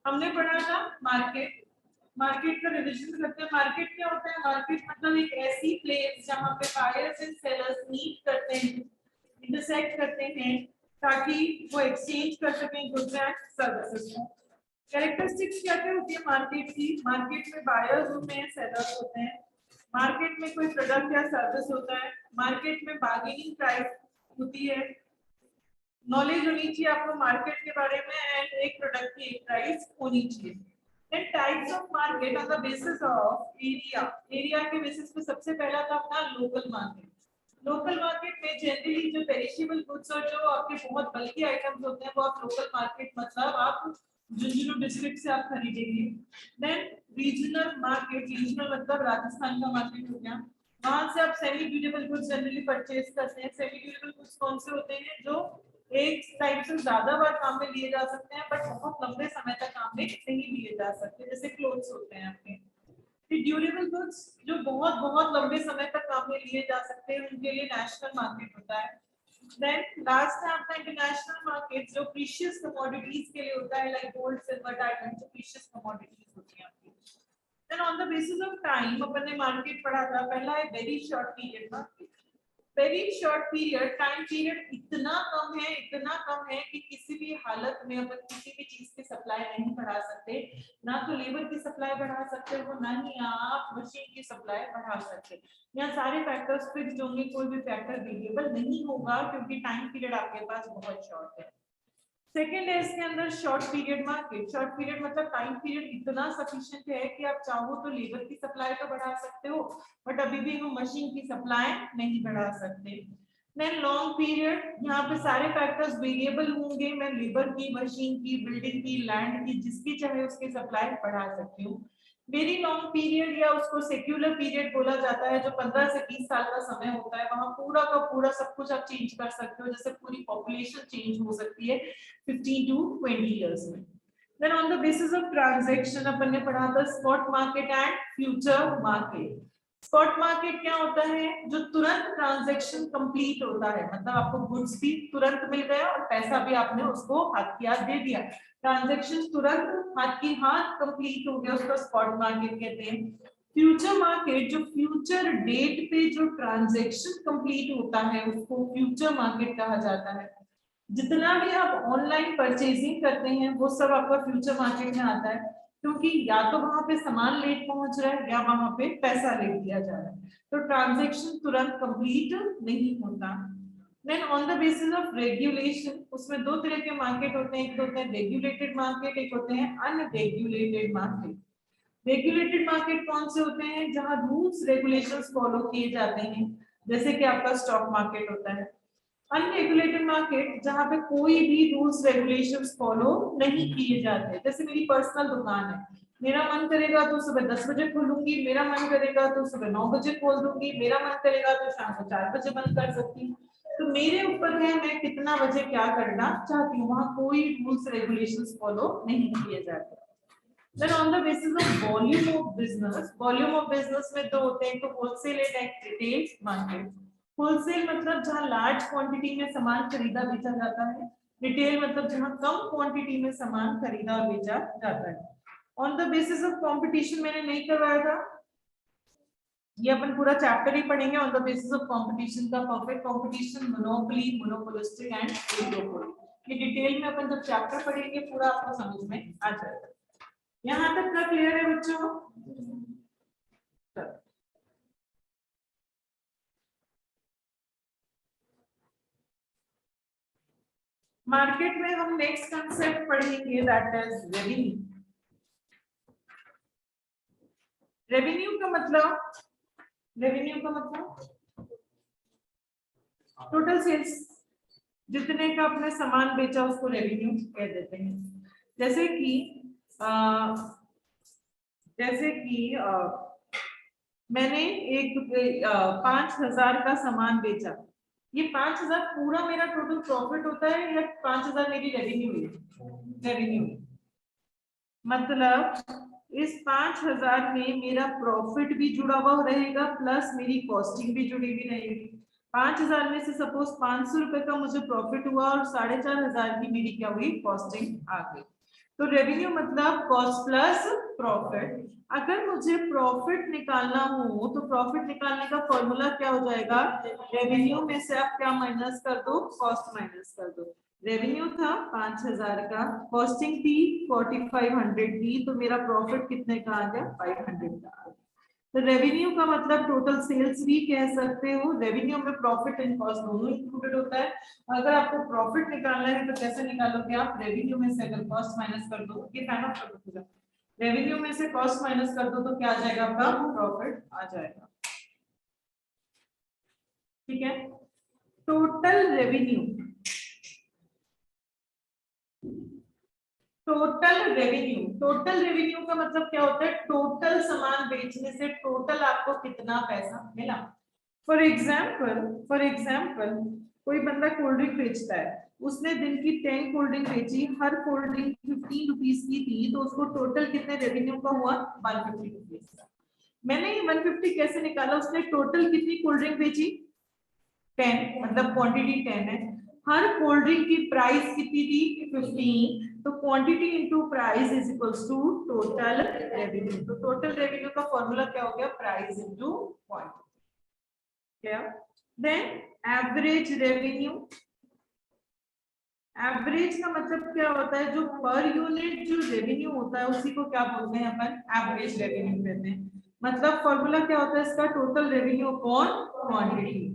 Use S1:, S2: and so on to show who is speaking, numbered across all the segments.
S1: हमने पढ़ा था मार्केट। मार्केट का रिविजन करते हैं। मार्केट क्या होता है? मार्केट मतलब एक ऐसी प्लेस जहाँ पे बायर्स एंड सेलर्स मीट करते हैं, इंटरसेक्ट करते हैं, ताकि वो एक्सचेंज कर सकें गुड्स एंड सर्विसेज को। कैरेक्टरिस्टिक्स क्या क्या होती है मार्केट की? मार्केट में बायर्स होते हैं, सेलर्स होते हैं, मार्केट में कोई प्रोडक्ट या सर्विस होता है, मार्केट में बार्गेनिंग प्राइस होती है, नॉलेज होनी चाहिए आपको मार्केट के बारे में, एंड एक प्रोडक्ट की एक प्राइस होनी चाहिए। Then types of market on the basis of area. Area के बेसिस पे सबसे पहला था अपना लोकल मार्केट। लोकल मार्केट में जनरली जो पेरिशेबल गुड्स और जो आपके बहुत बल्कि आइटम्स होते हैं वो आप लोकल मार्केट मतलब आप झुंझुनू डिस्ट्रिक्ट से आप खरीदेंगे। देन रीजनल मार्केट, रीजनल मतलब राजस्थान का मार्केट हो गया, वहां से आप semi durable goods generally purchase करते हैं। सेमी ड्यूरेबल गुड्स कौन से होते हैं? जो एक टाइप से ज्यादा बार काम में लिए जा सकते हैं बट बहुत लंबे समय तक काम में नहीं लिए जा सकते, जैसे क्लोथ्स होते हैं आपके। फिर ड्यूरेबल गुड्स जो बहुत बहुत लंबे समय तक काम में लिए जा सकते हैं, उनके लिए नेशनल मार्केट होता है। देन लास्ट है आपका इंटरनेशनल मार्केट, जो प्रीशियस कमोडिटीज के लिए होता है, लाइक गोल्ड, सिल्वर, डायमंड, जो प्रीशियस कमोडिटीज होती हैं आपकी। Then on the basis of time अपन ने मार्केट पढ़ा था। पहला है very short period market. Very short period, time period इतना कम है कि किसी भी हालत में अपन किसी भी चीज की सप्लाई नहीं बढ़ा सकते, ना तो लेबर की सप्लाई बढ़ा सकते हो, ना ही आप मशीन की सप्लाई बढ़ा सकते। यहाँ सारे फैक्टर्स फिक्स्ड होंगे, कोई भी फैक्टर वेरिएबल नहीं होगा क्योंकि टाइम पीरियड आपके पास बहुत शॉर्ट है। सेकेंड है इसके अंदर short period market. Short period मतलब टाइम पीरियड इतना सफिशिएंट है कि आप चाहो तो लेबर की सप्लाई तो बढ़ा सकते हो, बट अभी भी हम मशीन की सप्लाई नहीं बढ़ा सकते। देन लॉन्ग पीरियड, यहाँ पे सारे फैक्टर्स वेरिएबल होंगे, मैं लेबर की, मशीन की, बिल्डिंग की, लैंड की, जिसकी चाहे उसकी सप्लाई बढ़ा सकती हूँ। वेरी लॉन्ग पीरियड या उसको सेक्युलर पीरियड बोला जाता है, जो 15 से 20 साल का समय होता है, वहां पूरा का पूरा सब कुछ आप चेंज कर सकते हो, जैसे पूरी पॉपुलेशन चेंज हो सकती है 15 to 20 years में। Then on the basis of transaction अपन ने पढ़ा था spot market and future market. Spot market क्या होता है? जो तुरंत ट्रांजैक्शन कंप्लीट होता है, मतलब आपको गुड्स भी तुरंत मिल गया और पैसा भी आपने उसको हाथ की हाथ दे दिया, ट्रांजैक्शन तुरंत हाथ की हाथ कंप्लीट हो गया, उसको स्पॉट मार्केट कहते हैं। फ्यूचर मार्केट, जो फ्यूचर डेट पे जो ट्रांजैक्शन कंप्लीट होता है उसको फ्यूचर मार्केट कहा जाता है। जितना भी आप ऑनलाइन परचेजिंग करते हैं वो सब आपका फ्यूचर मार्केट में आता है, क्योंकि या तो वहां पे सामान लेट पहुंच रहा है या वहां पे पैसा ले लिया जा रहा है, तो ट्रांजैक्शन तुरंत कंप्लीट नहीं होता। Then on the basis of regulation, उसमें दो तरह के मार्केट होते हैं, एक होते हैं रेगुलेटेड मार्केट, एक होते हैं अनरेगुलेटेड मार्केट। रेगुलेटेड मार्केट कौन से होते हैं? जहां रूल्स रेगुलेशंस फॉलो किए जाते हैं, जैसे कि आपका स्टॉक मार्केट होता है। अनरेगुलेटेड मार्केट, जहां पे कोई भी रूल्स रेगुलेशंस फॉलो नहीं किए जाते, जैसे मेरी पर्सनल दुकान है, मेरा मन करेगा तो सुबह 10 बजे खोलूंगी, मेरा मन करेगा तो सुबह 9 बजे खोल दूंगी, मेरा मन करेगा तो शाम को 4 बजे बंद कर सकती हूँ। तो मेरे ऊपर है मैं कितना बजे क्या करना चाहती हूँ, वहां कोई रूल्स रेगुलेशंस फॉलो नहीं किए जाते। Then on the basis of volume of business, volume of business में दो होते हैं, तो wholesale and retail market. Wholesale मतलब जहां लार्ज क्वांटिटी में सामान खरीदा बेचा जाता है, रिटेल मतलब जहां कम क्वांटिटी में सामान खरीदा और बेचा जाता है। On the basis of competition मैंने नहीं करवाया था, ये अपन पूरा चैप्टर ही पढ़ेंगे on the basis of competition का, perfect competition, monopoly, monopolistic and oligopoly. ये डिटेल में अपन जब चैप्टर पढ़ेंगे पूरा आपको समझ में आ जाएगा। यहाँ तक का क्लियर है बच्चों? मार्केट में हम नेक्स्ट कंसेप्ट पढ़ेंगे, दैट इज रेवेन्यू। रेवेन्यू का मतलब टोटल सेल्स, जितने का आपने सामान बेचा उसको रेवेन्यू कह देते हैं। जैसे कि मैंने एक 5,000 का सामान बेचा, ये 5,000 पूरा मेरा टोटल प्रॉफिट होता है या 5,000 मेरी रेवेन्यू है? रेवेन्यू मतलब इस 5,000 में मेरा प्रॉफिट भी जुड़ा हुआ रहेगा प्लस मेरी कॉस्टिंग भी जुड़ी हुई रहेगी। 5,000 में से सपोज 500 रुपए का मुझे प्रॉफिट हुआ और 4,500 की मेरी क्या हुई? कॉस्टिंग आ गई। तो रेवेन्यू मतलब कॉस्ट प्लस प्रॉफिट। अगर मुझे प्रॉफिट निकालना हो तो प्रॉफिट निकालने का फॉर्मूला क्या हो जाएगा, रेवेन्यू में से आप क्या माइनस कर दो, कॉस्ट माइनस कर दो। रेवेन्यू था 5000 का, कॉस्टिंग थी 4500 की, तो मेरा प्रॉफिट कितने का आ गया, 500 का आ गया। तो रेवेन्यू का मतलब टोटल सेल्स भी कह सकते हो। रेवेन्यू में प्रॉफिट एंड कॉस्ट दोनों इंक्लूडेड होता है। अगर आपको प्रॉफिट निकालना है तो कैसे निकालोगे आप, रेवेन्यू में से अगर कॉस्ट माइनस कर दो, ये फाइनल कर दो, रेवेन्यू में से कॉस्ट माइनस कर दो तो क्या आ जाएगा, आपका प्रॉफिट आ जाएगा। ठीक है, total revenue, total revenue, total revenue का मतलब क्या होता है, टोटल सामान बेचने से टोटल आपको कितना पैसा मिला। फॉर एग्जाम्पल कोई बंदा कोल्ड ड्रिंक बेचता है, उसने दिन की 10 कोल्ड ड्रिंक बेची, हर कोल्ड ड्रिंक 15 रुपीज की थी, तो उसको टोटल कितने रेवेन्यू का हुआ, 150 रुपीज का। मैंने ये 150 कैसे निकाला, उसने टोटल कितनी कोल्ड ड्रिंक बेची, 10, मतलब क्वांटिटी 10 है, हर कोल्ड ड्रिंक की प्राइस कितनी थी, 15, तो quantity into price is equals to total revenue. तो टोटल रेवेन्यू का फॉर्मूला क्या हो गया, प्राइस इनटू क्वांटिटी। क्या, देन एवरेज रेवेन्यू, एवरेज का मतलब क्या होता है, जो पर यूनिट जो रेवेन्यू होता है उसी को क्या बोलते हैं अपन, एवरेज रेवेन्यू कहते हैं। मतलब फॉर्मूला क्या होता है इसका, total revenue upon quantity.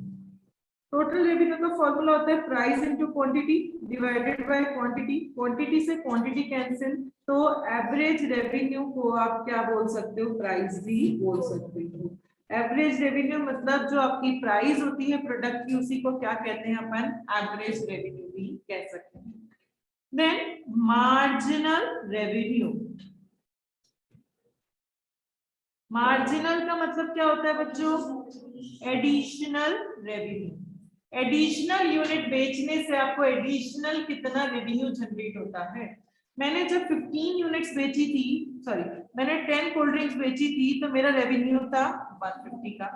S1: Total revenue का फॉर्मूला होता है price into quantity divided by quantity, quantity से क्वांटिटी कैंसिल, तो एवरेज रेवेन्यू को आप क्या बोल सकते हो, प्राइस भी बोल सकते हो। एवरेज रेवेन्यू मतलब जो आपकी प्राइस होती है प्रोडक्ट की, उसी को क्या कहते हैं अपन, एवरेज रेवेन्यू भी कह सकते हैं। देन मार्जिनल रेवेन्यू, मार्जिनल का मतलब क्या होता है बच्चों, एडिशनल रेवेन्यू। एडिशनल यूनिट बेचने से आपको एडिशनल कितना रेवेन्यू जनरेट होता है। मैंने जब 15 यूनिट्स बेची थी, सॉरी मैंने 10 कोल्ड ड्रिंक्स बेची थी तो मेरा रेवेन्यू था 150 का।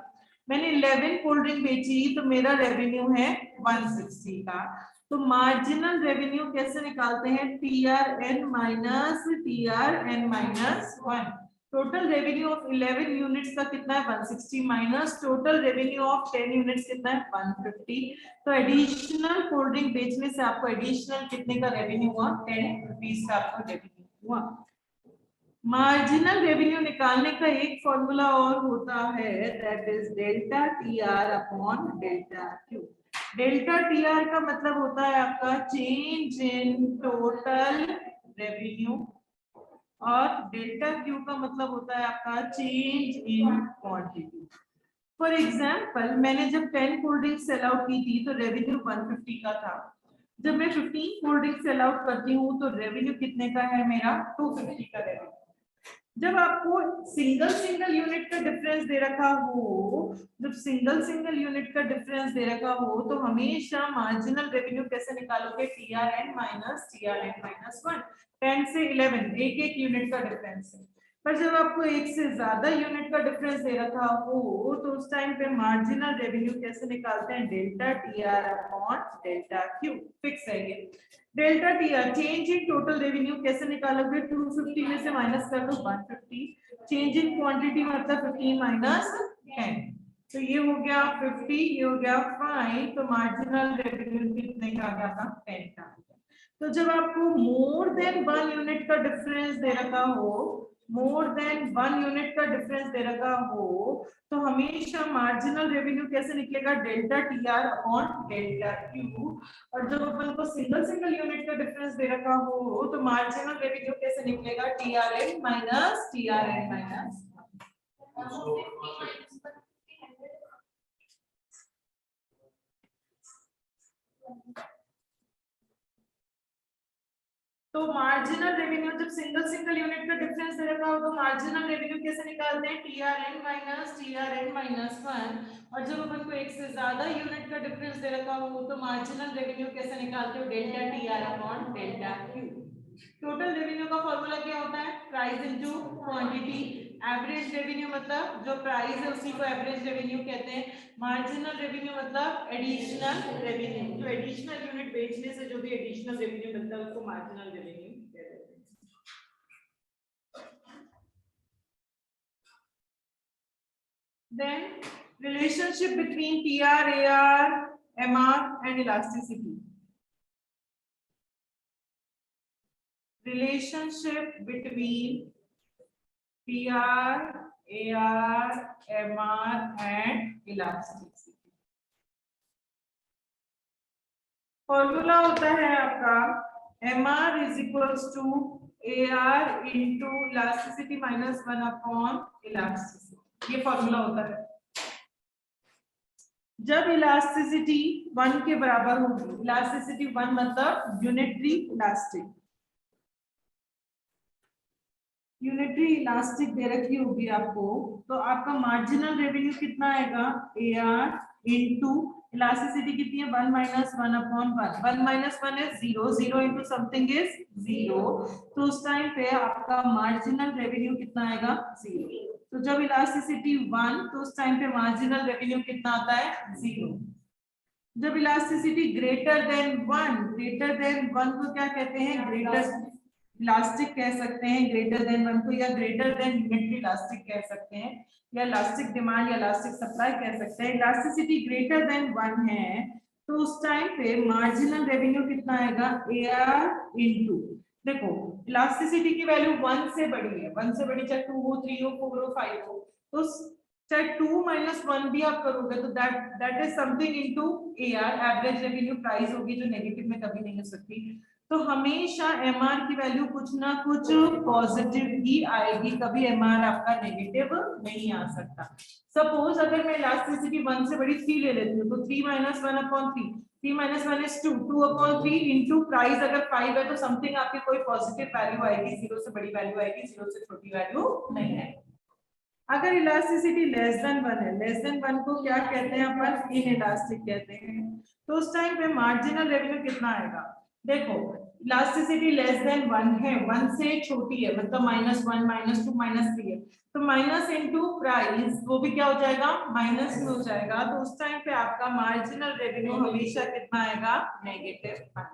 S1: मैंने 11 कोल्ड ड्रिंक बेची तो मेरा रेवेन्यू है 160 का। तो मार्जिनल रेवेन्यू कैसे निकालते हैं, TRN minus TRN minus 1। Total revenue of 11 units का कितना है, 160 minus total revenue of 10 units कितना है, 150। तो एडिशनल कोल्ड ड्रिंक बेचने से आपको एडिशनल कितने का रेवेन्यू हुआ, 10 रुपीस का आपको रेवेन्यू हुआ। मार्जिनल रेवेन्यू निकालने का एक फॉर्मूला और होता है, that is delta TR upon delta Q। Delta TR का मतलब होता है आपका चेंज इन टोटल रेवेन्यू, और डेल्टा Q का मतलब होता है आपका change in quantity. For example मैंने जब 10 कोल्ड ड्रिंक सेल आउट की थी तो रेवेन्यू 150 का था। जब मैं 15 कोल्ड ड्रिंक सेल आउट करती हूँ तो रेवेन्यू कितने का है मेरा, 250 का रेवेन्यू। जब आपको सिंगल सिंगल यूनिट का डिफरेंस दे रखा हो, जब सिंगल सिंगल यूनिट का डिफरेंस दे रखा हो तो हमेशा मार्जिनल रेवेन्यू कैसे निकालोगे, TRN माइनस TRN माइनस 1। 10 से 11 एक एक यूनिट का डिफरेंस है। पर जब आपको एक से ज्यादा यूनिट का डिफरेंस दे रखा हो तो उस टाइम पे मार्जिनल रेवेन्यू कैसे निकालते हैं, delta TR upon delta Q। Fix है ये। Delta TR change in total revenue कैसे निकालोगे, 250 में से माइनस कर दो 150। चेंज इन क्वांटिटी मतलब 15 माइनस 10, तो ये हो गया 50, ये हो गया 5, तो मार्जिनल रेवेन्यू कितने का आ गया था, 10 का। तो जब आपको मोर देन 1 यूनिट का डिफरेंस दे रखा हो, मोर देन 1 यूनिट का डिफरेंस दे रखा हो, तो हमेशा मार्जिनल रेवेन्यू कैसे निकलेगा, delta TR upon delta Q। और जब अपन को सिंगल सिंगल यूनिट का डिफरेंस दे रखा हो तो मार्जिनल रेवेन्यू कैसे निकलेगा, TRN माइनस TRN माइनस। तो मार्जिनल रेवेन्यू जब सिंगल सिंगल यूनिट का डिफरेंस दे रखा हो तो मार्जिनल रेवेन्यू कैसे निकालते हैं, TRN माइनस TRN माइनस 1। और जब अपन को एक से ज्यादा यूनिट का डिफरेंस दे रखा हो तो मार्जिनल रेवेन्यू कैसे निकालते हो, delta TR upon delta Q। Total revenue का फॉर्मूला क्या होता है, price into quantity. Average revenue मतलब जो प्राइस है उसी को एवरेज रेवेन्यू कहते हैं। मार्जिनल रेवेन्यू मतलब एडिशनल रेवेन्यू, जो एडिशनल यूनिट बेचने से जो भी एडिशनल रेवेन्यू मिलता है उसको मार्जिनल रेवेन्यू कहते हैं। Then relationship between PR, AR, MR and elasticity. Relationship between PR, AR, MR and elasticity. Formula होता है आपका MR is equals to AR into elasticity minus 1 upon elasticity. ये फॉर्मूला होता है। जब इलास्टिसिटी 1 के बराबर होगी, इलास्टिसिटी 1 मतलब यूनिटरी इलास्टिक, यूनिटरी इलास्टिक दे रखी होगी आपको, तो आपका मार्जिनल रेवेन्यू कितना आएगा AR इंटू इलास्टिसिटी कितनी है 1 minus 1 upon 1। 1 minus 1 is 0, 0 into something is 0, तो उस टाइम पे आपका मार्जिनल रेवेन्यू कितना आएगा 0। तो जब इलास्टिसिटी 1 तो उस टाइम पे मार्जिनल रेवेन्यू कितना आता है 0। जब elasticity greater than 1, greater than 1 को क्या कहते हैं ग्रेटर इलास्टिक कह सकते हैं, ग्रेटर देन 1 को, या ग्रेटर देन यूनिटरी इलास्टिक कह सकते हैं, या इलास्टिक डिमांड या इलास्टिक सप्लाई कह सकते हैं। इलास्टिसिटी ग्रेटर देन 1 है तो उस टाइम पे मार्जिनल रेवेन्यू कितना आएगा AR इनटू, देखो इलास्टिसिटी की वैल्यू 1 से बड़ी है, 1 से बड़ी चाहे 2 हो, 3 हो, 4 हो, 5 हो, तो चाहे 2 माइनस 1 भी आप करोगे तो that is something into AR, average revenue price होगी जो नेगेटिव में कभी नहीं हो सकती। तो हमेशा MR की वैल्यू कुछ ना कुछ पॉजिटिव ही आएगी, कभी MR आपका नेगेटिव नहीं आ सकता। सपोज अगर मैं इलास्टिसिटी 1 से बड़ी 3 ले लेती हूँ तो 3 minus 1 upon 3, 3 minus 1 is 2, 2 upon 3 into price अगर 5 है तो समथिंग आपकी कोई पॉजिटिव वैल्यू आएगी, 0 से बड़ी वैल्यू आएगी, 0 से छोटी वैल्यू नहीं आएगी। अगर इलास्टिसिटी लेस देन 1 है, लेस देन 1 को क्या कहते हैं अपन इनइलास्टिक कहते हैं, तो उस टाइम पे मार्जिनल रेवेन्यू कितना आएगा, देखो इलास्टिसिटी लेस देन 1 है, 1 से छोटी है मतलब -1, -2, -3 है, तो माइनस इनटू प्राइस वो भी क्या हो जाएगा माइनस में हो जाएगा, तो उस टाइम पे आपका मार्जिनल रेवेन्यू हमेशा कितना आएगा नेगेटिव।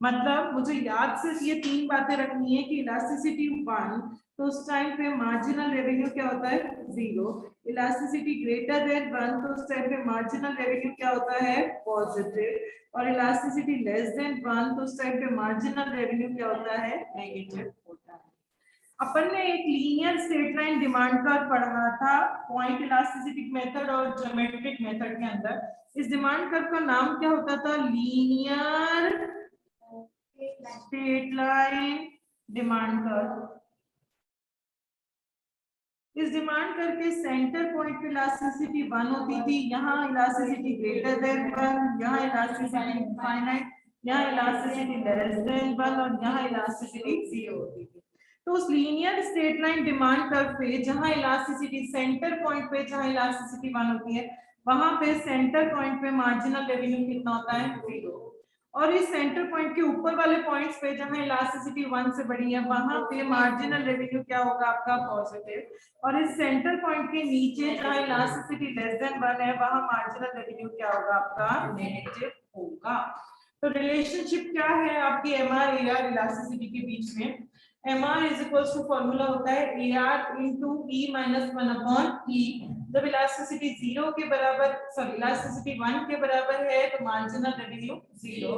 S1: मतलब मुझे याद सिर्फ ये 3 बातें रखनी है कि इलास्टिसिटी 1 तो उस टाइम पे मार्जिनल रेवेन्यू क्या होता है 0, इलास्टिसिटी ग्रेटर देन 1 तो उस टाइम पे मार्जिनल रेवेन्यू क्या होता है पॉजिटिव, और इलास्टिसिटी लेस देन 1 तो उस टाइम पे मार्जिनल रेवेन्यू क्या होता है नेगेटिव होता है। अपन ने एक linear straight line demand curve पढ़ा था पॉइंट इलास्टिसिटी मेथड और ज्योमेट्रिक मेथड के अंदर। इस डिमांड कर्व का नाम क्या होता था, linear straight line demand curve. इस डिमांड कर्व के सेंटर पॉइंट पे इलास्टिसिटी 1 होती थी, यहाँ इलास्टिसिटी ग्रेटर देन 1, यहाँ इलास्टिसिटी इनफाइनाइट, यहाँ इलास्टिसिटी लेस देन 1 और यहाँ इलास्टिसिटी 0 होती थी। तो उस linear straight line demand curve पे जहाँ इलास्टिसिटी सेंटर पॉइंट पे जहाँ इलास्टिसिटी 1 होती है वहां पे सेंटर पॉइंट पे मार्जिनल रेवेन्यू कितना होता है 0, और इस सेंटर पॉइंट के ऊपर वाले पॉइंट्स पे जहां इलास्टिसिटी 1 से बड़ी है वहां पे मार्जिनल रेवेन्यू क्या होगा आपका पॉजिटिव, और इस सेंटर पॉइंट के नीचे जहां इलास्टिसिटी लेस देन 1 है वहां मार्जिनल रेवेन्यू क्या होगा आपका नेगेटिव होगा। तो रिलेशनशिप क्या है आपकी MR AR इलास्टिसिटी के बीच में, MR is equals to formula होता है AR into E minus 1 upon E। जब इलास्टिसिटी 0 के बराबर इलास्टिसिटी 1 के बराबर है तो मार्जिनल रेवेन्यू 0,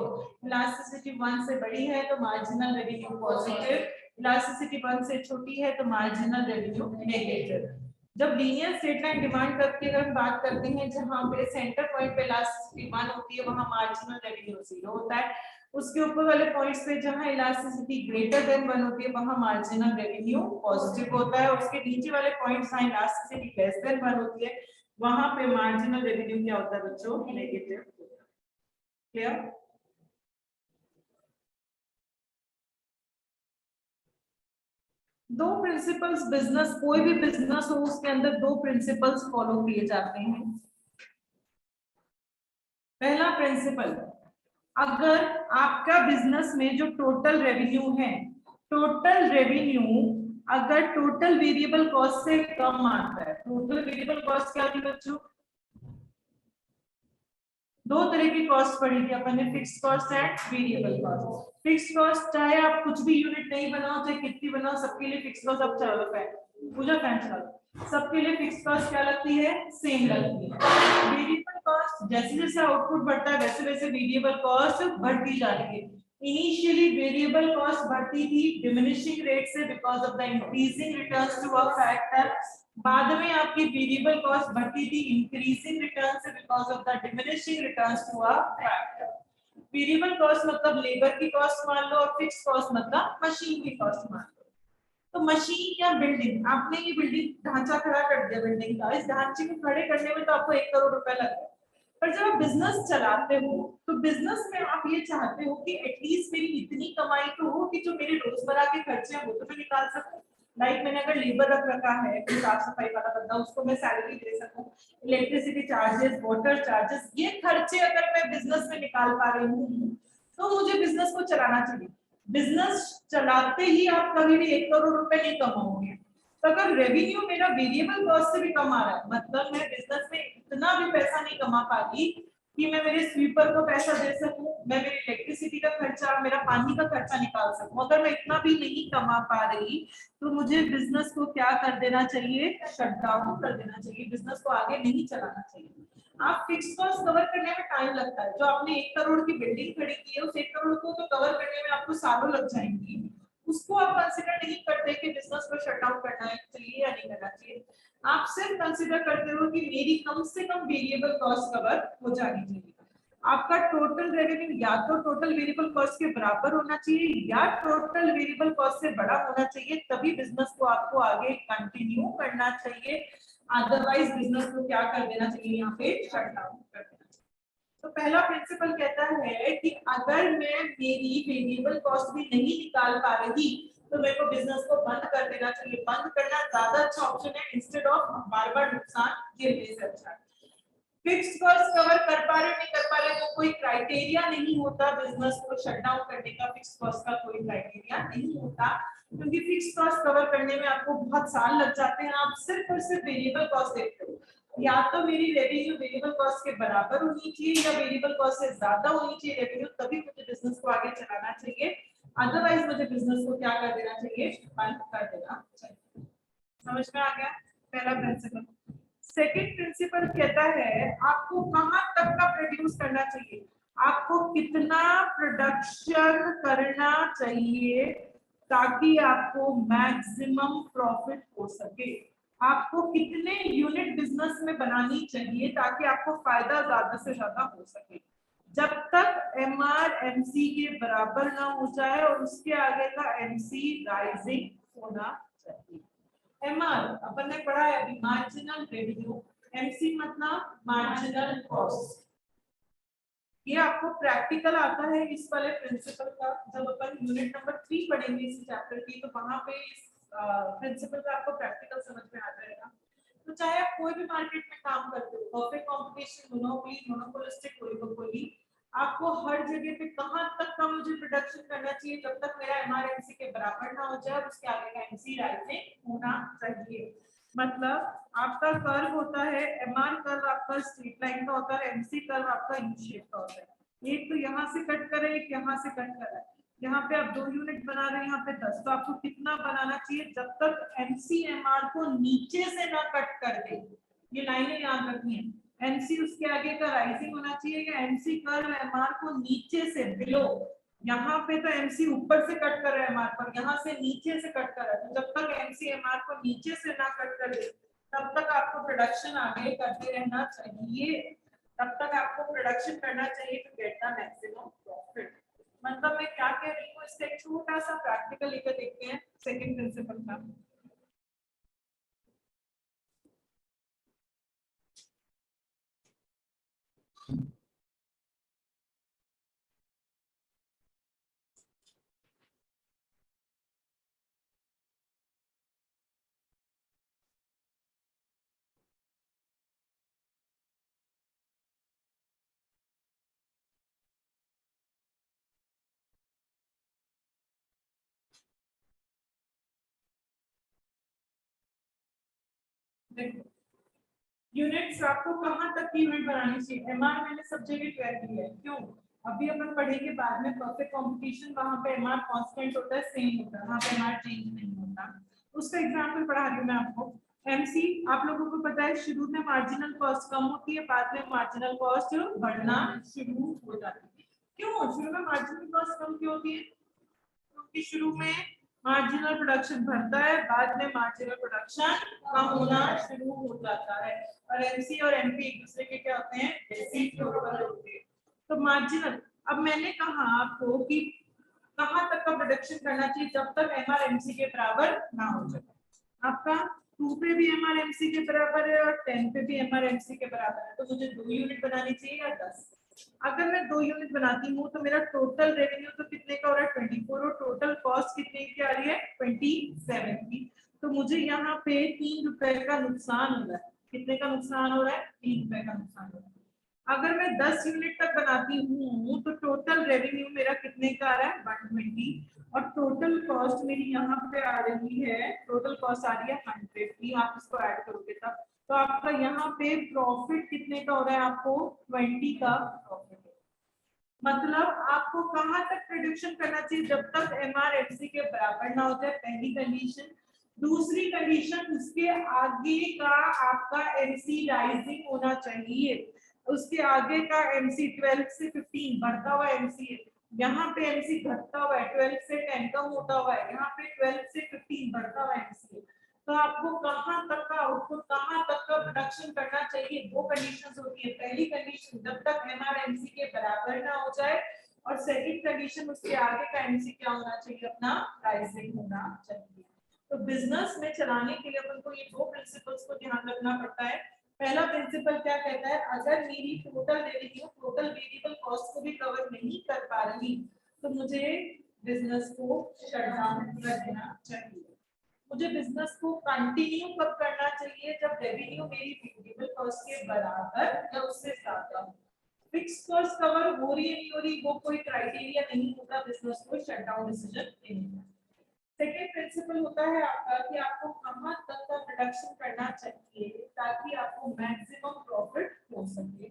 S1: इलास्टिसिटी 1 से बड़ी है तो मार्जिनल रेवेन्यू पॉजिटिव, इलास्टिसिटी 1 से छोटी है तो मार्जिनल रेवेन्यू नेगेटिव। जब linear straight line demand curve की अगर हम बात करते हैं जहां पे सेंटर पॉइंट पे इलास्टिसिटी 1 होती है वहां मार्जिनल रेवेन्यू 0 होता है, उसके ऊपर वाले पॉइंट्स पे जहां इलास्टिसिटी ग्रेटर देन 1 होती है वहां मार्जिनल रेवेन्यू पॉजिटिव होता है, उसके नीचे वाले पॉइंट्स जहां इलास्टिसिटी लेस देन 1 होती है वहां पे मार्जिनल रेवेन्यू क्या होता है बच्चों नेगेटिव होता है। क्लियर? दो प्रिंसिपल्स, बिजनेस कोई भी बिजनेस हो उसके अंदर दो प्रिंसिपल्स फॉलो किए जाते हैं। पहला प्रिंसिपल, अगर आपका बिजनेस में जो टोटल रेवेन्यू है, टोटल रेवेन्यू अगर टोटल वेरिएबल कॉस्ट से कम आता है, टोटल वेरिएबल कॉस्ट क्या थी बच्चों, दो तरह की कॉस्ट पड़ी थी अपन ने, fixed cost and variable cost. Fixed cost चाहे आप कुछ भी यूनिट नहीं बनाओ चाहे कितनी बनाओ सबके लिए फिक्स्ड कॉस्ट अब चलो फैन पूजा फैन चलो, सबके लिए फिक्स कॉस्ट क्या लगती है, सेम लगती है। वेरिएबल कॉस्ट जैसे जैसे आउटपुट बढ़ता है वैसे वैसे वेरिएबल कॉस्ट बढ़ती जा रही है। इनिशियली वेरिएबल कॉस्ट बढ़ती थी डिमिनिशिंग रेट से because of the increasing returns to a factor. बाद में आपकी वेरिएबल कॉस्ट बढ़ती थी इंक्रीजिंग रिटर्न से because of the diminishing returns to a factor. Variable cost मतलब लेबर की कॉस्ट मान लो और फिक्स कॉस्ट मतलब मशीन की कॉस्ट मान लो। तो मशीन या बिल्डिंग, आपने ये बिल्डिंग ढांचा खड़ा कर दिया बिल्डिंग का, इस ढांचे को खड़े करने में तो आपको 1 करोड़ रुपए लग गए। पर जब आप बिजनेस चलाते हो तो बिजनेस में आप ये चाहते हो कि एटलीस्ट मेरी इतनी कमाई तो हो कि जो मेरे रोजमर्रा के खर्चे हैं वो तो मैं निकाल सकूं। लाइक मैंने अगर लेबर रख रखा है कोई साफ सफाई वाला बंदा, उसको मैं सैलरी दे सकूं, इलेक्ट्रिसिटी चार्जेस, वाटर चार्जेस, ये खर्चे अगर मैं बिजनेस में निकाल पा रही हूँ तो मुझे बिजनेस को चलाना चाहिए। बिजनेस चलाते ही आप कभी भी 1 करोड़ रुपए नहीं कमाओगे। तो अगर रेवेन्यू मेरा वेरिएबल कॉस्ट से भी कम आ रहा है, मतलब मैं बिजनेस में इतना भी पैसा नहीं कमा पाती कि मैं मेरे स्वीपर को पैसा दे सकूं, मैं मेरी इलेक्ट्रिसिटी का खर्चा, मेरा पानी का खर्चा निकाल सकूं, अगर मैं इतना भी नहीं कमा पा रही तो मुझे बिजनेस को क्या कर देना चाहिए, शट डाउन कर देना चाहिए, बिजनेस को आगे नहीं चलाना चाहिए। आप फिक्स कॉस्ट कवर करने में टाइम लगता है, जो आपने 1 करोड़ की बिल्डिंग खड़ी की है उस 1 करोड़ को तो कवर करने में आपको सालों लग जाएंगे, उसको आप कंसीडर नहीं करते कि बिजनेस को शट डाउन करना चाहिए या नहीं करना चाहिए। आप सिर्फ कंसीडर करते हो कि मेरी कम से कम वेरिएबल कॉस्ट कवर हो जानी चाहिए। आपका टोटल रेवेन्यू या तो टोटल वेरिएबल कॉस्ट के बराबर होना चाहिए या टोटल वेरिएबल कॉस्ट से बड़ा होना चाहिए, तभी बिजनेस को आपको आगे कंटिन्यू करना चाहिए। अदरवाइज बिजनेस को क्या कर देना चाहिए, यहाँ पे शट डाउन कर देना चाहिए। तो पहला प्रिंसिपल कहता है कि अगर मैं मेरी वेरिएबल कॉस्ट भी नहीं निकाल पा रही तो मेरे को बिजनेस को बंद कर देना चाहिए। बंद करना ज्यादा अच्छा ऑप्शन है इंस्टेड ऑफ बार बार नुकसान झेलने से अच्छा है। फिक्स्ड कॉस्ट कवर कर पा रहे नहीं कर पा रहे तो कोई क्राइटेरिया नहीं होता बिजनेस को शट डाउन करने का, फिक्स्ड कॉस्ट का कोई क्राइटेरिया नहीं होता, क्योंकि फिक्स्ड कॉस्ट कवर करने में आपको बहुत साल लग जाते हैं। आप सिर्फ और सिर्फ वेरिएबल कॉस्ट देखते हो, या तो मेरी रेवेन्यू वेरिएबल कॉस्ट के बराबर होनी चाहिए या वेरिएबल कॉस्ट से ज्यादा होनी चाहिए रेवेन्यू, तभी मुझे बिजनेस को आगे चलाना चाहिए। अदरवाइज मुझे बिजनेस को क्या कर देना चाहिए, बंद कर देना चाहिए। समझ में आ गया पहला प्रिंसिपल। सेकंड प्रिंसिपल कहता है आपको कहां तक का प्रोड्यूस करना चाहिए, आपको कितना प्रोडक्शन करना चाहिए ताकि आपको मैक्सिमम प्रॉफिट हो सके। आपको कितने यूनिट बिजनेस में बनानी चाहिए ताकि आपको फायदा ज्यादा से ज्यादा हो सके। जब तक एमआर एमसी के बराबर ना हो जाए और उसके आगे का एमसी राइजिंग होना चाहिए। एमआर अपन ने पढ़ा है अभी, मार्जिनल रेवेन्यू, एमसी मतलब मार्जिनल कॉस्ट। ये आपको प्रैक्टिकल आता है इस वाले प्रिंसिपल का, जब अपन यूनिट नंबर 3 पढ़ेंगे इस चैप्टर की तो वहां पे इस प्रिंसिपल का आपको प्रैक्टिकल समझ में आ जाएगा। तो चाहे आप कोई भी मार्केट में काम करते हो, perfect competition, monopoly, monopolistic, oligopoly, आपको हर जगह पे कहां तक का मुझे प्रोडक्शन करना चाहिए जब तक मेरा एमआरएमसी के बराबर ना हो जाए और उसके आगे का एमसी राइजिंग होना चाहिए। मतलब आपका कर्व होता है, एमआर कर्व आपका स्ट्रेट लाइन का होता है, एमसी कर्व आपका यू शेप का होता है। एक तो यहाँ से कट करे, एक यहाँ से कट कर रहा है। यहाँ पे आप 2 यूनिट बना रहे हैं, यहाँ पे 10, तो आपको कितना बनाना चाहिए जब तक एमसी एमआर को नीचे से ना कट कर दे। ये लाइनें याद रखनी है। एमसी उसके आगे का राइजिंग होना चाहिए या एमसी कर्व एमआर को नीचे से बिलो। यहाँ पे तो एमसी ऊपर से कट कर रहा है एमआर पर, यहाँ से नीचे से कट कर रहा है, तो जब तक एमसी एमआर को नीचे से ना कट कर दे तब तक आपको प्रोडक्शन आगे करते रहना चाहिए, तब तक आपको प्रोडक्शन करना चाहिए to get the maximum profit. मतलब मैं क्या कह रही हूँ, इसका एक छोटा सा प्रैक्टिकल लेकर देखते हैं सेकंड प्रिंसिपल का। देखो यूनिट्स आपको कहां तक की यूनिट बनानी चाहिए, एमआर मैंने सब जगह 12 दिया है, क्यों? अभी अपन पढ़ेंगे बाद में परफेक्ट कंपटीशन, वहां पे एमआर कांस्टेंट होता है, सेम होता है, वहां पे एमआर चेंज नहीं होता। उसका एग्जांपल पढ़ा रही हूं मैं आपको। एमसी आप लोगों को पता है शुरू में मार्जिनल कॉस्ट कम होती है, बाद में मार्जिनल कॉस्ट बढ़ना शुरू हो जाती है। क्यों शुरू में मार्जिनल कॉस्ट कम क्यों होती है? क्योंकि शुरू में मार्जिनल प्रोडक्शन बढ़ता है, बाद में मार्जिनल प्रोडक्शन कम होना शुरू हो जाता है। और एमसी और एमपी एक दूसरे के क्या होते हैं? रेसिप्रोकल होते हैं। तो मार्जिनल, अब मैंने कहा आपको कि कहां तक का प्रोडक्शन करना चाहिए जब तक एमआरएमसी के बराबर ना हो जाए। आपका 2 पे भी एमआरएमसी के बराबर है और 10 पे भी एमआरएमसी के बराबर है, तो मुझे 2 यूनिट बनानी चाहिए या 10? अगर मैं 2 यूनिट बनाती हूँ तो मेरा टोटल रेवेन्यू तो कितने का हो रहा है? 24, और टोटल कॉस्ट कितने की आ रही है? 27 की। तो मुझे यहाँ पे 3 रुपए का नुकसान हो रहा है। कितने का नुकसान हो रहा है? 3 रुपए का नुकसान हो रहा है। अगर मैं 10 यूनिट तक बनाती हूँ तो टोटल रेवेन्यू मेरा कितने का आ रहा है? 120, और टोटल कॉस्ट मेरी यहाँ पे आ रही है, टोटल कॉस्ट आ रही है 100 की। आप इसको ऐड करोगे तब तो आपका यहाँ पे प्रॉफिट कितने का हो रहा है? आपको 20 का प्रॉफिट। मतलब आपको कहां तक प्रोडक्शन करना चाहिए? जब तक एमआरएफसी के बराबर ना हो जाए, पहली कंडीशन। दूसरी कंडीशन, उसके आगे का आपका एमसी राइजिंग होना चाहिए। उसके आगे का एमसी 12 से 15 बढ़ता हुआ एमसी है, यहाँ पे एमसी घटता हुआ है, 12 से 10 कम होता हुआ है, यहाँ पे 12 से 15 बढ़ता हुआ एमसी है। तो आपको कहां तक का आउटपुट, कहां तक का प्रोडक्शन करना चाहिए? दो कंडीशंस होती है। पहली कंडीशन, जब तक एमआरएमसी के बराबर ना हो जाए, और सेकंड कंडीशन, उसके आगे का एमसी क्या होना चाहिए? अपना राइजिंग होना चाहिए। तो बिजनेस में चलाने के लिए अपन को ये दो प्रिंसिपल्स को ध्यान रखना पड़ता है। पहला प्रिंसिपल क्या कहता है? अगर मेरी total revenue total variable cost को भी कवर नहीं कर पा रही तो मुझे बिजनेस को शट डाउन कर देना चाहिए। मुझे बिजनेस को कंटिन्यू कब करना चाहिए? जब रेवेन्यू मेरी वेरिएबल कॉस्ट के बराबर या उससे ज्यादा हो। फिक्स कॉस्ट कवर हो रही है नहीं हो रही, वो कोई क्राइटेरिया नहीं होता बिजनेस को शट डाउन डिसीजन लेने का। सेकेंड प्रिंसिपल होता है आपका कि आपको कहां तक का प्रोडक्शन करना चाहिए ताकि आपको मैक्सिमम प्रॉफिट हो सके।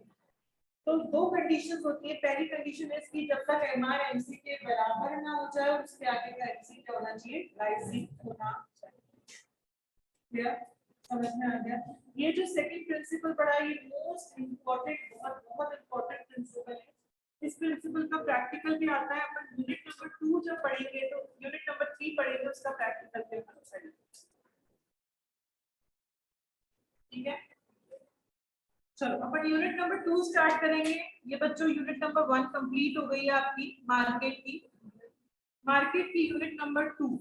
S1: तो दो कंडीशंस होती है। पहली कंडीशन है कि जब तक एमआरएमसी के बराबर ना हो जाए, उसके आगे का एमसी क्या होना चाहिए? राइजिंग होना चाहिए। क्लियर? समझ में आ गया? ये जो सेकंड प्रिंसिपल पढ़ा है, ये मोस्ट इंपॉर्टेंट, बहुत बहुत इंपॉर्टेंट प्रिंसिपल है। इस प्रिंसिपल का प्रैक्टिकल भी आता है। अपन यूनिट नंबर 2 जब पढ़ेंगे तो यूनिट नंबर 3 पढ़ेंगे, उसका प्रैक्टिकल भी अपन पढ़ेंगे। ठीक है, चलो अपन यूनिट नंबर 2 स्टार्ट करेंगे। ये बच्चों यूनिट नंबर 1 कंप्लीट हो गई है आपकी मार्केट की। मार्केट की यूनिट नंबर 2।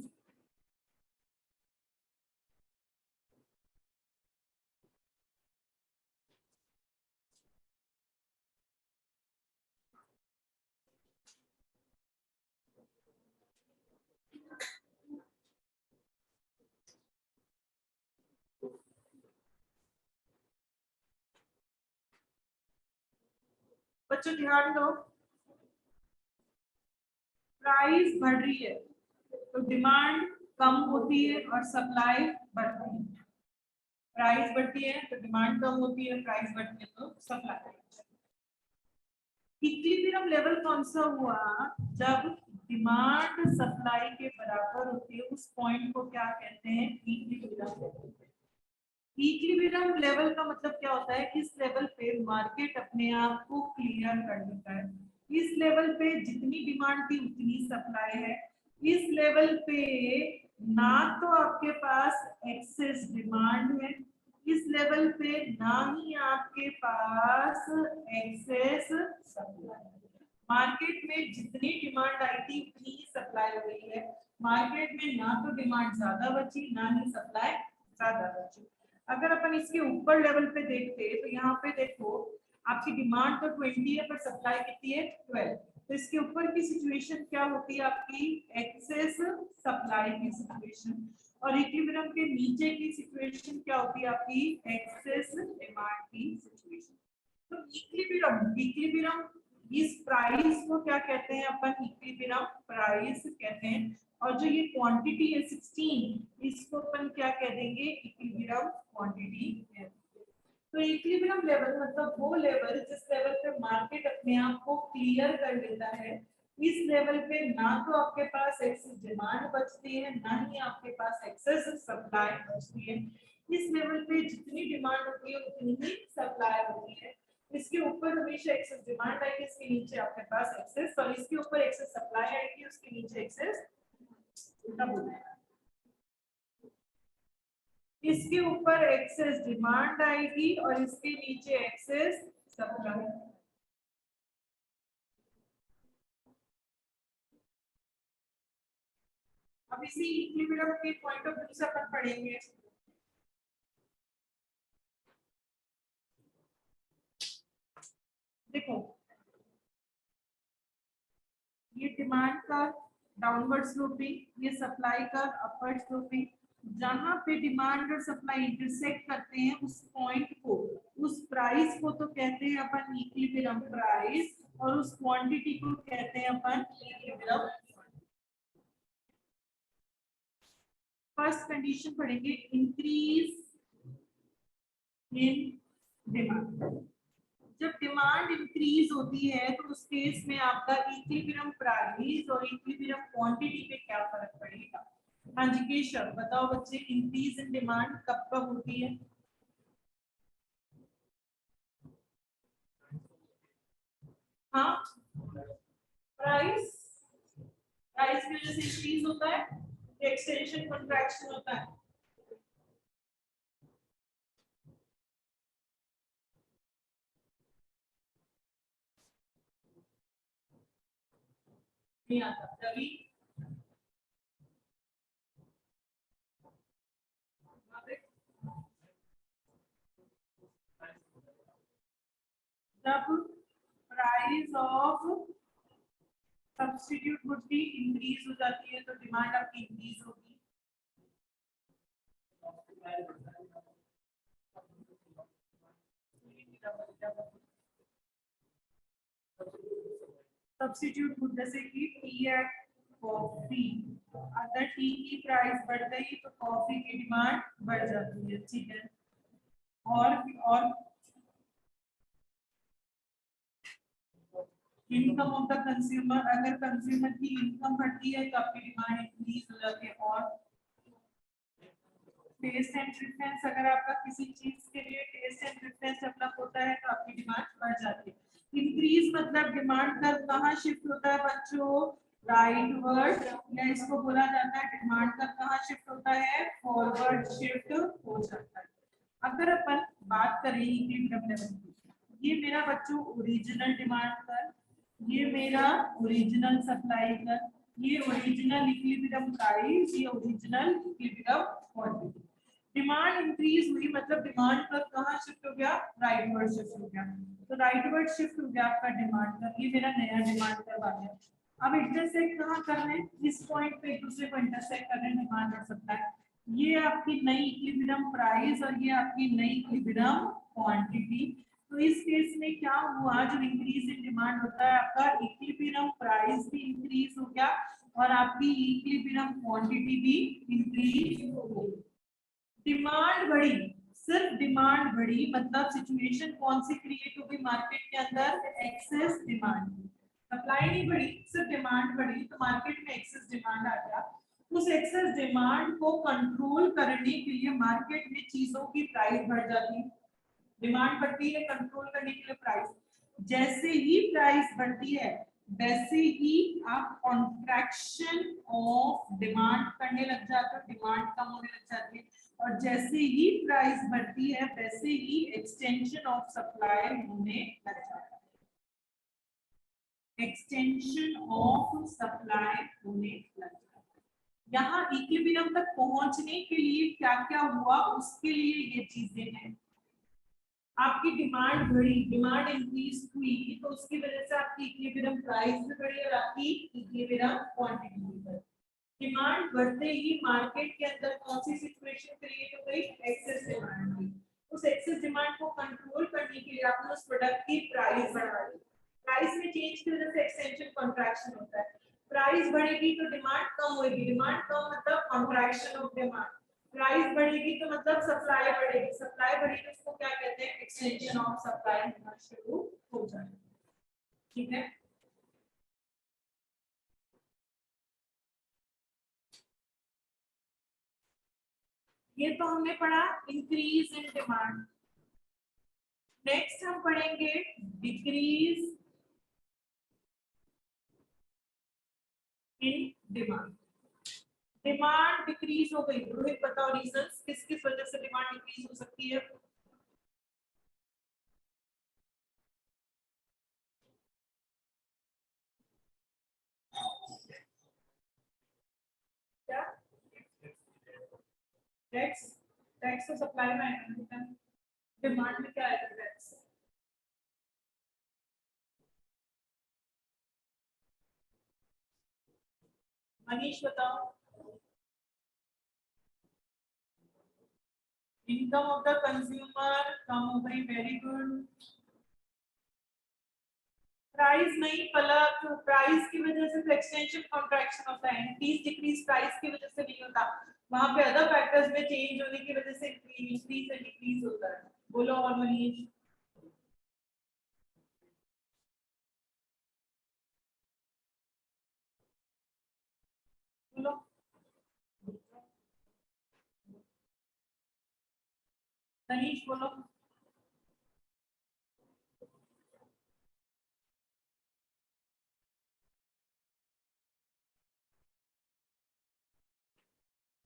S1: बच्चों ध्यान दो, प्राइस बढ़ रही है तो डिमांड कम होती है और सप्लाई बढ़ती है। प्राइस बढ़ती है तो डिमांड कम होती है, प्राइस बढ़ती है तो सप्लाई बढ़ती है। इक्विलिब्रियम लेवल कौन सा हुआ? जब डिमांड सप्लाई के बराबर होती है, उस पॉइंट को क्या कहते हैं? Equilibrium level. इक्विलिब्रियम लेवल का मतलब क्या होता है? इस लेवल पे मार्केट अपने आप को क्लियर कर देता है। इस लेवल पे जितनी डिमांड थी उतनी सप्लाई है। इस लेवल पे ना तो आपके पास एक्सेस डिमांड है, इस लेवल पे ना ही आपके पास एक्सेस सप्लाई है। मार्केट में जितनी डिमांड आई थी उतनी ही सप्लाई हुई है। मार्केट में ना तो डिमांड ज्यादा बची, ना ही सप्लाई ज्यादा बची। अगर अपन इसके ऊपर लेवल पे देखते तो यहाँ पे देखो, आपकी डिमांड तो 20 है पर सप्लाई कितनी है? 12। तो इसके ऊपर की सिचुएशन क्या होती है? आपकी एक्सेस सप्लाई की सिचुएशन। और इक्विलिब्रियम के नीचे की सिचुएशन क्या होती है? आपकी एक्सेस डिमांड की सिचुएशन। तो इक्विलिब्रियम, इक्विलिब्रियम, इस प्राइस को क्या कहते हैं? अपन इक्विलिब्रियम प्राइस कहते हैं। और जो ये क्वांटिटी है 16, इसको अपन क्या कह देंगे? इक्विलिब्रियम क्वांटिटी है। तो इक्विलिब्रियम लेवल मतलब वो लेवल जिस लेवल पे मार्केट अपने आप को क्लियर कर लेता है। इस लेवल पे ना तो आपके पास एक्सेस डिमांड बचती है, ना ही आपके पास एक्सेस सप्लाई बचती है। इस लेवल पे जितनी डिमांड होती है उतनी ही सप्लाई होती है। इसके ऊपर हमेशा एक्सेस डिमांड आएगी, इसके नीचे आपके पास एक्सेस, और इसके ऊपर एक्सेस सप्लाई आएगी, उसके नीचे एक्सेस इसके ऊपर एक्सेस डिमांड आएगी और इसके नीचे एक्सेस सप्लाई। अब इसी इक्विलिब्रियम के पॉइंट ऑफ व्यू से अपन पढ़ेंगे। देखो ये डिमांड का डाउनवर्ड स्लोपिंग, ये सप्लाई का अपवर्ड स्लोपिंग। जहां पे डिमांड और सप्लाई इंटरसेक्ट करते हैं उस पॉइंट को, उस प्राइस को तो कहते हैं अपन इक्विलिब्रियम प्राइस, और उस क्वांटिटी को कहते हैं अपन इक्विलिब्रियम। फर्स्ट कंडीशन पढ़ेंगे, इंक्रीज इन डिमांड। जब डिमांड इंक्रीज होती है तो उस केस में आपका इक्विलिब्रियम प्राइस और इक्विलिब्रियम क्वांटिटी पे क्या फर्क पड़ेगा? हाँ जी केशव बताओ बच्चे, इंक्रीज इन डिमांड कब कब होती है? हाँ प्राइस, प्राइस की वजह से इंक्रीज होता है, एक्सटेंशन कंट्रैक्शन होता है। नहीं आता रवि, जब price of substitute would be increase हो जाती है तो डिमांड आपकी इंक्रीज होगी। सब्स्टिट्यूट वुड जैसे कि टी एट कॉफी, अगर टी की प्राइस बढ़ गई तो कॉफी की डिमांड बढ़ जाती है, ठीक है। और इनकम ऑफ द कंज्यूमर, अगर कंज्यूमर की इनकम बढ़ती है तो आपकी डिमांड इंक्रीज हो जाती है। और टेस्ट एंड प्रेफरेंस, अगर आपका किसी चीज के लिए टेस्ट एंड प्रेफरेंस डेवलप होता है तो आपकी डिमांड बढ़ जाती है। इंक्रीज मतलब डिमांड का कहाँ शिफ्ट होता है बच्चों? राइटवर्ड, या इसको बोला जाता है डिमांड का कहाँ शिफ्ट होता है? फॉरवर्ड शिफ्ट हो जाता है। अगर अपन बात करें इक्विलिब्रियम लेवल की, ये मेरा बच्चों ओरिजिनल डिमांड कर, ये मेरा ओरिजिनल सप्लाई कर, ये ओरिजिनल इक्विलिब्रियम प्राइस, ये original equilibrium quantity. Demand increase हुई मतलब डिमांड पर कहाँ शिफ्ट हो गया? राइटवर्ड शिफ्ट हो गया। तो राइटवर्ड शिफ्ट हो गया आपका डिमांड का, ये मेरा नया डिमांड कर्व आ गया। अब इंटरसेक्ट कहाँ कर रहे हैं? इस पॉइंट पे एक दूसरे को इंटरसेक्ट कर रहे हैं डिमांड और सप्लाई। ये आपकी नई इक्विलिब्रियम प्राइस और ये आपकी नई इक्विलिब्रियम क्वांटिटी। तो इस केस में क्या हुआ? जो इंक्रीज इन डिमांड होता है आपका इक्विलिब्रियम प्राइस भी इंक्रीज हो गया और आपकी इक्विलिब्रियम क्वांटिटी भी इंक्रीज हो गई। डिमांड बढ़ी, सिर्फ डिमांड बढ़ी मतलब सिचुएशन कौन सी क्रिएट होगी मार्केट के अंदर? Excess demand. सप्लाई नहीं बढ़ी, सिर्फ डिमांड बढ़ी तो मार्केट में एक्सेस डिमांड आ गया। उस एक्सेस डिमांड को कंट्रोल करने के लिए मार्केट में चीजों की प्राइस बढ़ जाती है। डिमांड बढ़ती है, कंट्रोल करने के लिए प्राइस, जैसे ही प्राइस बढ़ती है वैसे ही आप कॉन्ट्रैक्शन ऑफ डिमांड करने लग जाते हो, डिमांड कम होने लग जाती है। और जैसे ही प्राइस बढ़ती है वैसे ही एक्सटेंशन ऑफ सप्लाई होने लग जाता है, एक्सटेंशन ऑफ सप्लाई होने लग जाता है। यहाँ इक्विलिब्रियम तक पहुंचने के लिए क्या क्या हुआ उसके लिए ये चीजें हैं। आपकी डिमांड बढ़ी, डिमांड इंक्रीज हुई तो उसकी वजह से आपकी इक्विलिब्रियम प्राइस भी बढ़ी और आपकी इक्विलिब्रियम क्वांटिटी भी बढ़ी। डिमांड बढ़ते ही मार्केट के अंदर कौन सी सिचुएशन क्रिएट हो गई? एक्सेस डिमांड हुई। उस एक्सेस डिमांड को कंट्रोल करने के लिए आपने उस प्रोडक्ट की प्राइस बढ़ा दी। प्राइस में चेंज की वजह से एक्सटेंशन कॉन्ट्रैक्शन होता है। प्राइस बढ़ेगी तो डिमांड कम होगी, डिमांड कम मतलब कॉन्ट्रैक्शन ऑफ डिमांड। प्राइस बढ़ेगी तो मतलब सप्लाई बढ़ेगी, सप्लाई बढ़ेगी तो उसको क्या कहते हैं? एक्सटेंशन ऑफ सप्लाई होना शुरू हो जाएगा। ठीक है, ये तो हमने पढ़ा इंक्रीज इन डिमांड। नेक्स्ट हम पढ़ेंगे decrease in demand. Demand decrease हो गई, रोहित बताओ रीजंस किस किस वजह से डिमांड डिक्रीज हो सकती है। क्या टैक्स, टैक्स तो सप्लाई में आएगा, डिमांड में क्या आएगा टैक्स। मनीष बताओ। इनकम ऑफ द कंज्यूमर कम हो गई, वेरी गुड। प्राइस नहीं पलक, प्राइस की वजह से एक्सटेंशन कॉन्ट्रैक्शन होता है, इंक्रीज डिक्रीज प्राइस की वजह से नहीं होता, वहां पे अदर फैक्टर्स में चेंज होने की वजह से इंक्रीज एंड डिक्रीज होता है। बोलो और मनीष। बोलो मनीष बोलो।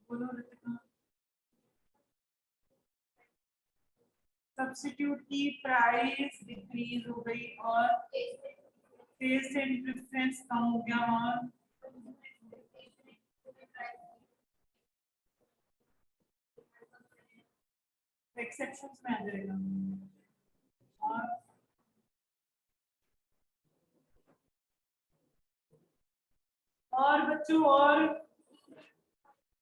S1: बोलो रितिका। सब्स्टिट्यूट की प्राइस डिक्रीज हो गई और टेस्ट एंड प्रेफरेंस कम हो गया और एक्सेप्शंस में आ जाएगा। और बच्चों और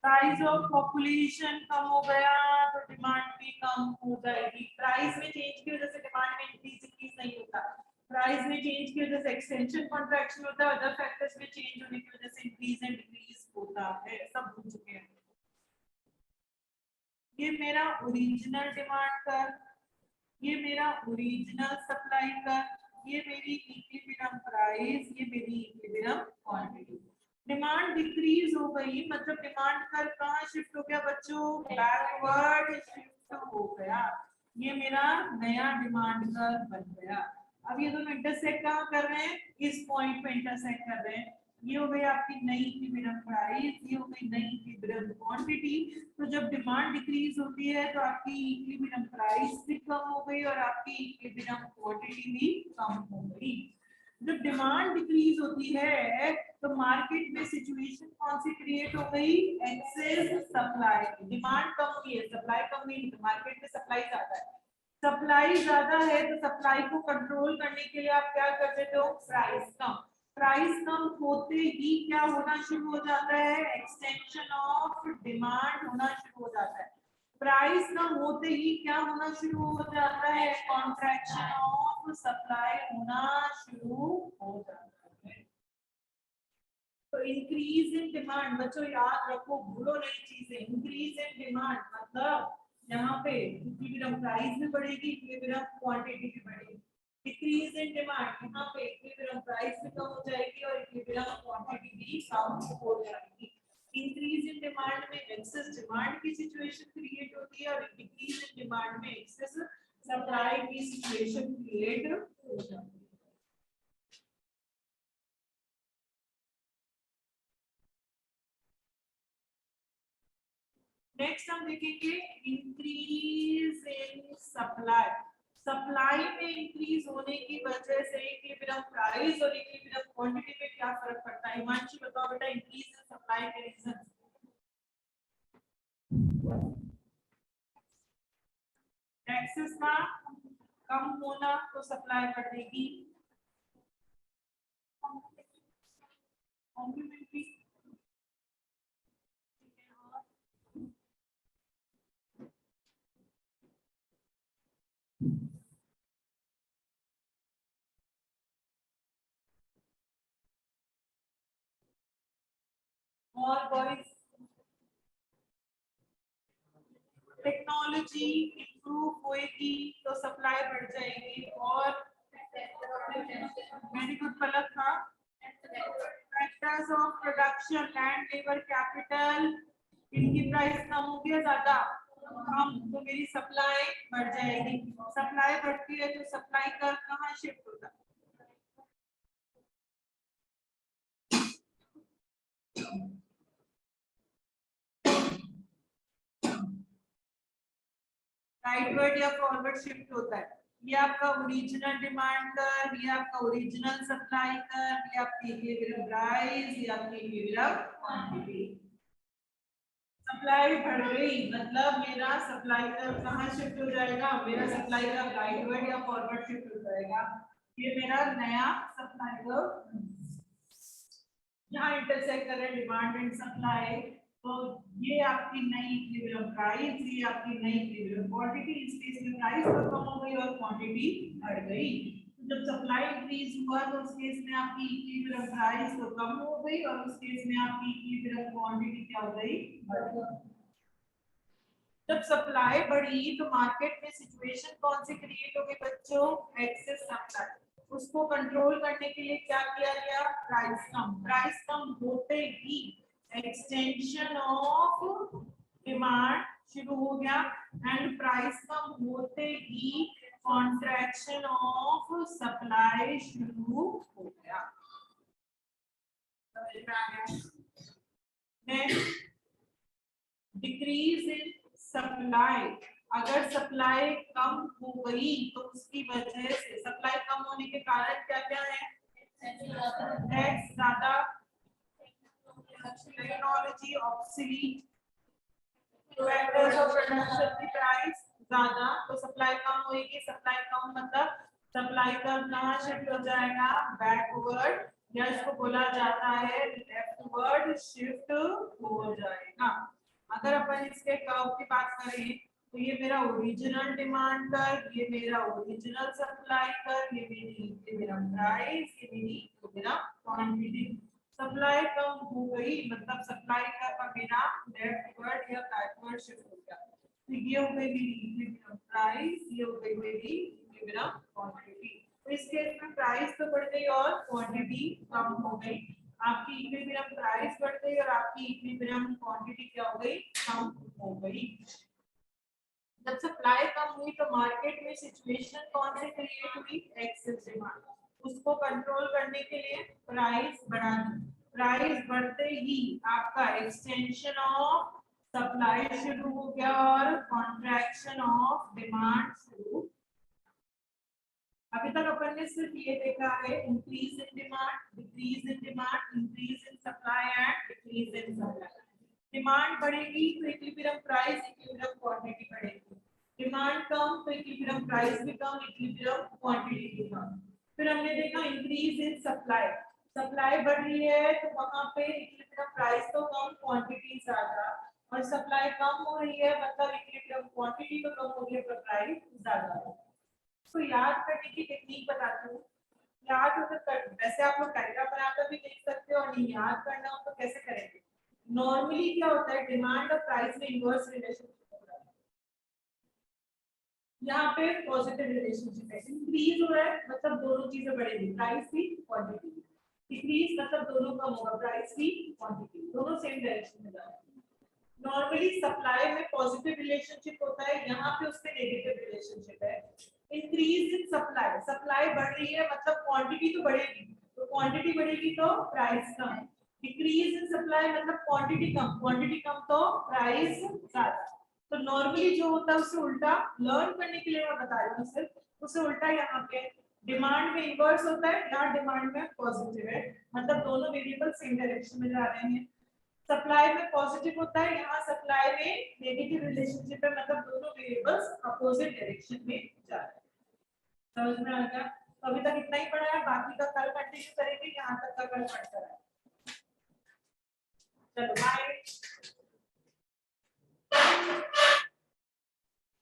S1: प्राइस ऑफ पॉपुलेशन कम हो गया तो डिमांड भी कम हो जाएगी। प्राइस में चेंज की वजह से डिमांड में इंक्रीज इंक्रीज नहीं होता, प्राइस में चेंज की वजह से एक्सटेंशन कॉन्ट्रैक्शन होता है, अदर फैक्टर्स में चेंज होने की वजह से इंक्रीज एंड डिक्रीज होता है। सब भूल चुके हैं। ये मेरा ओरिजिनल डिमांड कर, ये मेरा ओरिजिनल सप्लाई कर, ये मेरी इक्विलिब्रियम प्राइस, ये मेरी इक्विलिब्रियम क्वांटिटी। डिमांड डिक्रीज हो गई मतलब डिमांड कर्व कहाँ शिफ्ट हो गया बच्चों, बैकवर्ड शिफ्ट हो गया। ये मेरा नया डिमांड कर्व बन गया। अब ये दोनों इंटरसेक्ट कहाँ कर रहे हैं, इस पॉइंट पे इंटरसेक्ट कर रहे हैं। ये हो गई आपकी नई इक्विलिब्रियम प्राइस, ये हो गई नई इक्विलिब्रियम क्वांटिटी। तो जब डिमांड डिक्रीज होती है तो आपकी इक्विलिब्रियम प्राइस भी कम हो गई और आपकी इक्विलिब्रियम क्वांटिटी भी कम हो गई। जब डिमांड डिक्रीज होती है तो मार्केट में सिचुएशन कौन सी क्रिएट हो गई, एक्सेस सप्लाई। डिमांड कम हुई है, सप्लाई कम हुई है, तो मार्केट में सप्लाई ज्यादा है। सप्लाई ज्यादा है तो सप्लाई को कंट्रोल करने के लिए आप क्या कर देते हो, प्राइस कम। प्राइस कम होते ही क्या होना शुरू हो जाता है, एक्सटेंशन ऑफ डिमांड होना शुरू हो जाता है। प्राइस कम होते ही क्या होना शुरू हो जाता है, कॉन्ट्रैक्शन ऑफ सप्लाई होना शुरू हो जाता है। तो इंक्रीज इन डिमांड बच्चों याद रखो, भूलो नहीं चीजें। इंक्रीज इन डिमांड मतलब यहाँ पे इक्विलिब्रियम प्राइस भी बढ़ेगी, इक्विलिब्रियम क्वांटिटी भी बढ़ेगी। डिक्रीज इन डिमांड यहाँ पे इक्विलिब्रियम प्राइस भी कम हो जाएगी और इक्विलिब्रियम क्वांटिटी भी कम हो जाएगी। इंक्रीज इन डिमांड में एक्सेस डिमांड की सिचुएशन क्रिएट होती है और डिक्रीज इन डिमांड में एक्सेस सप्लाई की सिचुएशन क्रिएट हो जाती है। नेक्स्ट हम देखेंगे इंक्रीज इन सप्लाई। सप्लाई में इंक्रीज होने की वजह से इक्विलिब्रियम प्राइस और इक्विलिब्रियम क्वांटिटी में क्या फर्क पड़ता है, हिमांशी बताओ बेटा। इंक्रीज इन सप्लाई के रीजन, एक्सेस का कम होना तो सप्लाई बढ़ेगी, कॉम्प्लीमेंट्री और बॉयज टेक्नोलॉजी इंप्रूव होएगी तो सप्लाई बढ़ जाएगी और वेरी गुड पलक था। Factors of production land labour capital, इनकी प्राइस कम होगी या ज्यादा, कम तो मेरी सप्लाई बढ़ जाएगी, सप्लाई बढ़ती है तो सप्लाई का कहाँ शिफ्ट होता है, राइटवर्ड या फॉरवर्ड शिफ्ट होता है। ये आपका ओरिजिनल डिमांड कर्व, ये आपका ओरिजिनल सप्लाई कर्व, ये आपकी इक्विलिब्रियम प्राइस, ये आपकी इक्विलिब्रियम क्वांटिटी। सप्लाई बढ़ गई मतलब मेरा सप्लाई कर्व कहाँ शिफ्ट हो जाएगा, मेरा सप्लाई कर्व राइटवर्ड या फॉरवर्ड शिफ्ट हो जाएगा। ये मेरा नया सप्लाई कर्व यहाँ इंटरसेक्ट कर रहे हैं डिमांड एंड सप्लाई, तो ये आपकी नई इक्विलिब्रियम प्राइस, ये आपकी नई इक्विलिब्रियम क्वांटिटी। इस केस में प्राइस तो कम हो गई और क्वांटिटी बढ़ गई। तो जब सप्लाई इंक्रीज हुआ तो उस केस में आपकी इक्विलिब्रियम प्राइस तो कम हो गई और उस केस में आपकी इक्विलिब्रियम क्वांटिटी क्या हो गई, बढ़ गई। जब सप्लाई बढ़ी तो मार्केट में सिचुएशन कौन सी क्रिएट हो गई बच्चों, एक्सेस सप्लाई। उसको कंट्रोल करने के लिए क्या किया गया, प्राइस कम। प्राइस कम होते ही एक्सटेंशन ऑफ डिमांड शुरू हो गया एंड प्राइस कम होते ही कॉन्ट्रैक्शन ऑफ सप्लाई शुरू हो गया। समझ में आ गया। Next, decrease in supply. अगर सप्लाई कम हो गई तो उसकी वजह से, सप्लाई कम होने के कारण क्या क्या है, टैक्स ज्यादा, technology obsolete, factors of production की प्राइस ज्यादा, तो सप्लाई कम होगी। सप्लाई कम मतलब सप्लाई का कहाँ शिफ्ट हो जाएगा, बैकवर्ड, या इसको बोला जाता है लेफ्टवर्ड शिफ्ट हो जाएगा। अगर अपन इसके कर्व की बात करें तो ये मेरा ओरिजिनल डिमांड कर्व, ये मेरा ओरिजिनल सप्लाई कर्व, ये मेरा प्राइस, ये मेरा क्वांटिटी। सप्लाई कम हो गई मतलब सप्लाई का मेरा लेफ्टवर्ड या बैकवर्ड शिफ्ट हो गया। तो ये हो गई मेरी इक्विलिब्रियम प्राइस, ये हो गई मेरी इक्विलिब्रियम क्वांटिटी। तो इस केस में प्राइस तो बढ़ गई और क्वांटिटी कम हो गई। आपकी इक्विलिब्रियम प्राइस बढ़ गई और आपकी इक्विलिब्रियम क्वांटिटी क्या हो गई, कम हो गई। जब सप्लाई कम हुई तो मार्केट में सिचुएशन कौन सी क्रिएट हुई, एक्सेस डिमांड। उसको कंट्रोल करने के लिए प्राइस बढ़ा दी। प्राइस बढ़ते ही आपका एक्सटेंशन ऑफ सप्लाई शुरू हो गया और कॉन्ट्रैक्शन ऑफ डिमांड शुरू। अभी तक अपन ने सिर्फ ये देखा है increase in demand, decrease in demand, increase in supply and decrease in supply. Demand बढ़ेगी तो इक्विलिब्रियम प्राइस, इक्विलिब्रियम क्वांटिटी बढ़ेगी। डिमांड कम तो इक्विलिब्रियम प्राइस भी कम, इक्विलिब्रियम क्वांटिटी भी कम। फिर हमने देखा इंक्रीज इन सप्लाई। सप्लाई बढ़ रही है तो वहां पे इक्विलिब्रियम प्राइस तो कम, क्वांटिटी ज्यादा, और सप्लाई कम हो रही है मतलब इक्विलिब्रियम क्वांटिटी तो कम हो रही है पर प्राइस ज्यादा है। तो याद करने की टेक्निक बताती हूँ। याद हो तो वैसे आप लोग डायग्राम बनाकर भी देख सकते हो, और नहीं याद करना हो तो कैसे करेंगे। नॉर्मली क्या होता है, डिमांड और प्राइस में इनवर्स रिलेशनशिप होता है। यहाँ पे पॉजिटिव रिलेशनशिप है, इंक्रीज हो रहा है मतलब दोनों चीजें बढ़ेगी, प्राइस भी क्वांटिटी। डिक्रीज मतलब दोनों कम होगा, प्राइस भी क्वांटिटी, दोनों सेम डायरेक्शन में जा रहे हैं। नॉर्मली सप्लाई में पॉजिटिव रिलेशनशिप होता है, यहाँ पे उसमें नेगेटिव रिलेशनशिप है। इंक्रीज इन सप्लाई, सप्लाई बढ़ रही है मतलब क्वांटिटी तो बढ़ेगी, तो क्वांटिटी बढ़ेगी तो price come. Decrease in supply मतलब क्वांटिटी कम, क्वांटिटी कम तो प्राइस ज्यादा। तो नॉर्मली जो होता है उससे उल्टा, लर्न करने के लिए मैं बता रही हूँ सिर्फ, उससे उल्टा यहाँ पे डिमांड में इनवर्स होता है, यहाँ डिमांड में पॉजिटिव है, मतलब दोनों वेरिएबल सेम डायरेक्शन में जा रहे हैं। सप्लाई में पॉजिटिव होता है, यहाँ सप्लाई में नेगेटिव रिलेशनशिप है, मतलब दोनों वेरिएबल्स अपोजिट डायरेक्शन में जा रहे हैं। समझ में आ गया। तो अभी तक इतना ही पढ़ा है, बाकी का कल कंटिन्यू करेंगे, यहाँ तक का कल पढ़ता है। चलो बाय।